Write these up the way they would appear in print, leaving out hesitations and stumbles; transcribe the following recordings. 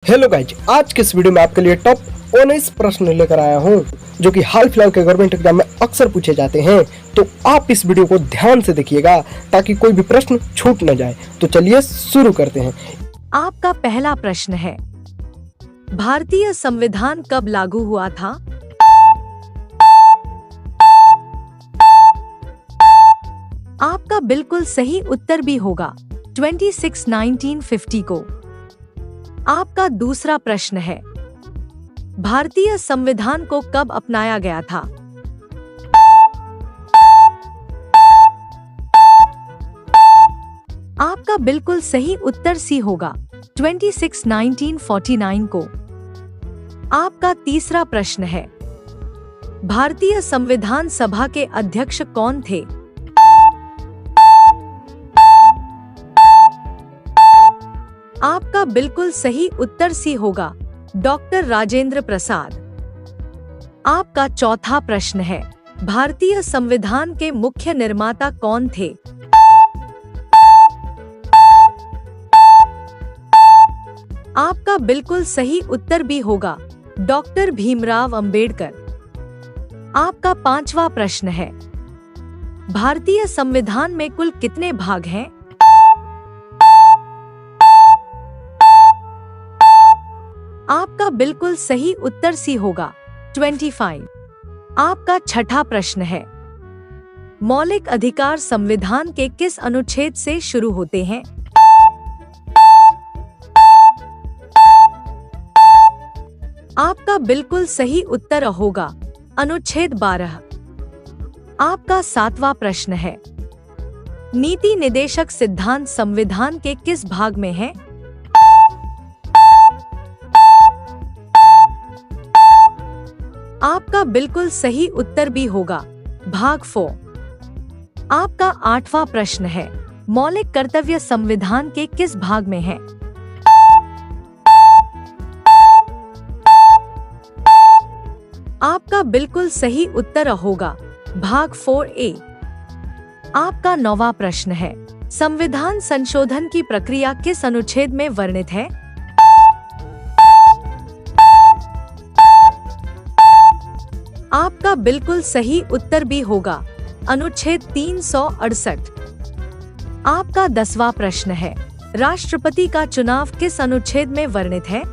Hello guys, आज के इस वीडियो में आपके लिए टॉप 19 प्रश्न लेकर आया हूं जो कि हाल फिलहाल के गवर्नमेंट एग्जाम में अक्सर पूछे जाते हैं। तो आप इस वीडियो को ध्यान से देखिएगा ताकि कोई भी प्रश्न छूट न जाए। तो चलिए शुरू करते हैं। आपका पहला प्रश्न है, भारतीय संविधान कब लागू हुआ था? आपका बिल्कुल सही उत्तर भी होगा 26/1950 को। आपका दूसरा प्रश्न है, भारतीय संविधान को कब अपनाया गया था? आपका बिल्कुल सही उत्तर सी होगा 26/1949 को। आपका तीसरा प्रश्न है, भारतीय संविधान सभा के अध्यक्ष कौन थे? आपका बिल्कुल सही उत्तर सी होगा डॉक्टर राजेंद्र प्रसाद। आपका चौथा प्रश्न है, भारतीय संविधान के मुख्य निर्माता कौन थे? आपका बिल्कुल सही उत्तर भी होगा डॉक्टर भीमराव अंबेडकर। आपका पांचवा प्रश्न है, भारतीय संविधान में कुल कितने भाग हैं? आपका बिल्कुल सही उत्तर सी होगा 25। आपका छठा प्रश्न है, मौलिक अधिकार संविधान के किस अनुच्छेद से शुरू होते हैं? आपका बिल्कुल सही उत्तर होगा अनुच्छेद 12। आपका सातवां प्रश्न है, नीति निदेशक सिद्धांत संविधान के किस भाग में है? आपका बिल्कुल सही उत्तर भी होगा भाग 4। आपका आठवां प्रश्न है, मौलिक कर्तव्य संविधान के किस भाग में है? आपका बिल्कुल सही उत्तर होगा भाग 4A। आपका नौवां प्रश्न है, संविधान संशोधन की प्रक्रिया किस अनुच्छेद में वर्णित है? आपका बिल्कुल सही उत्तर भी होगा अनुच्छेद 368। आपका 10वां प्रश्न है, राष्ट्रपति का चुनाव किस अनुच्छेद में वर्णित है?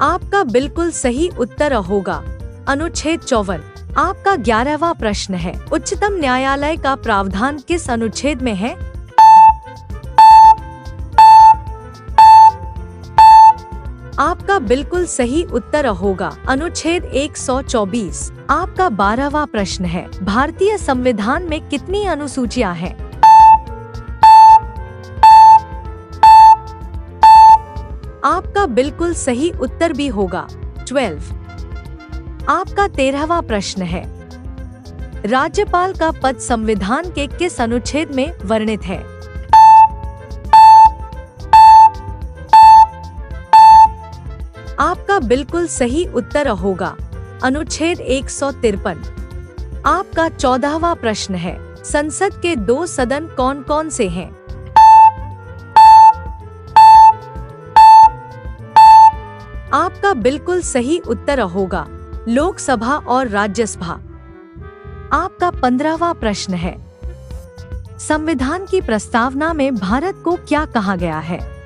आपका बिल्कुल सही उत्तर होगा अनुच्छेद 54। आपका 11वां प्रश्न है, उच्चतम न्यायालय का प्रावधान किस अनुच्छेद में है? आपका बिल्कुल सही उत्तर होगा अनुच्छेद 124। आपका 12वां प्रश्न है, भारतीय संविधान में कितनी अनुसूचियां हैं? आपका बिल्कुल सही उत्तर भी होगा 12। आपका 13वां प्रश्न है, राज्यपाल का पद संविधान के किस अनुच्छेद में वर्णित है? आपका बिल्कुल सही उत्तर होगा अनुच्छेद 153। आपका 14वां प्रश्न है, संसद के 2 सदन कौन कौन से हैं? आपका बिल्कुल सही उत्तर होगा लोकसभा और राज्यसभा। आपका 15वां प्रश्न है, संविधान की प्रस्तावना में भारत को क्या कहा गया है?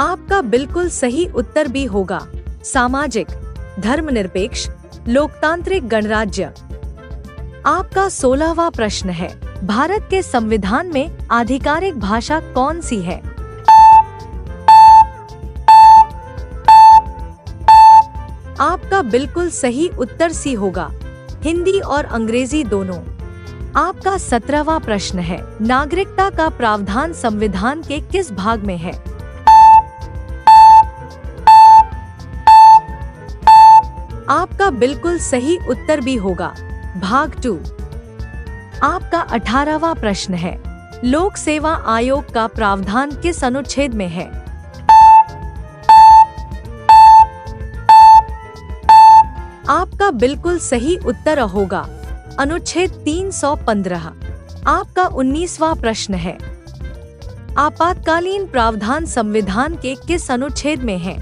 आपका बिल्कुल सही उत्तर भी होगा सामाजिक, धर्मनिरपेक्ष, लोकतांत्रिक गणराज्य। आपका 16वां प्रश्न है, भारत के संविधान में आधिकारिक भाषा कौन सी है? आपका बिल्कुल सही उत्तर सी होगा हिंदी और अंग्रेजी दोनों। आपका 17वां प्रश्न है, नागरिकता का प्रावधान संविधान के किस भाग में है? आपका बिल्कुल सही उत्तर भी होगा भाग 2। आपका 18वां प्रश्न है, लोक सेवा आयोग का प्रावधान किस अनुच्छेद में है? आपका बिल्कुल सही उत्तर होगा अनुच्छेद 315। आपका 19वां प्रश्न है, आपातकालीन प्रावधान संविधान के किस अनुच्छेद में है?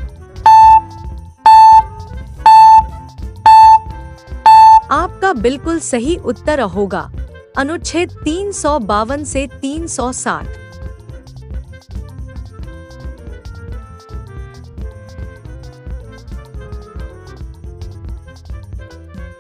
आपका बिल्कुल सही उत्तर होगा अनुच्छेद 352 से 360।